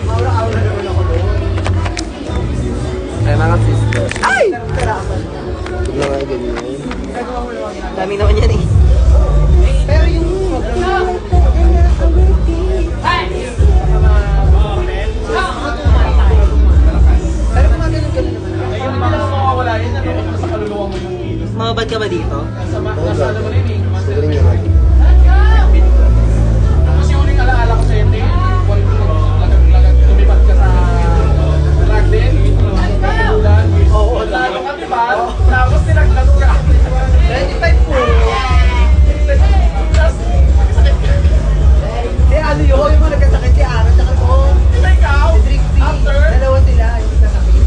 Aura-aura naman ako doon. Ay, mga sister. Ay! Huwag na nga ganyan. Dami naman yan eh. Pero yung sobrang... Pero kung ganun-ganun naman. Ayun, mga mawawala yun, ano kung nasa kaluluwa mo yung kilos. Mababad ka ba dito? Nasa ano mo rin eh. Magaling yan. Kasi huling alaala ko sa ente, lumipat ka sa drag din, katululan. Oo, lalo ka diba? Tapos tinaglag ka. 25 po. Hindi, ano yun? Yung mga nagkasakit si Aaron, tsaka ko. Ikaw, Si Trixie. after, Dalawa sila, yung nagkasakit.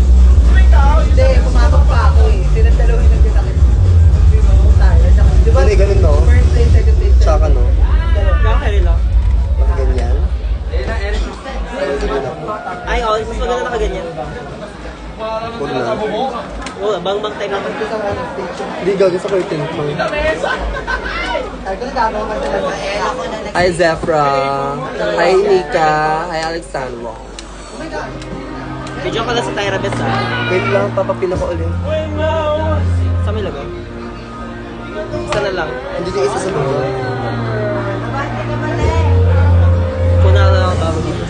ikaw, Hindi, pumasok pa ako eh. Silang dalawa yung nagkasakit. Tayo, tsaka, di ba? Hindi, ganun no? First place, second place. Tsaka no? Kaya lang. Ganyan. Ay, oh, mas maganda nakaganyan. Huwag na. Oo, bang-bang tayo kapag. Hindi, gagawin sa curtain. Ay, kung nagkakawa ka talaga. Hi, Zephra. Hi, Nika. Hi, Alexandro. Video ka lang sa Tyra Best ah. Wait lang, papapila ko ulit. Saan may lagay? Isa na lang. Hindi niya isa sa mga. Kuna na lang ako dito.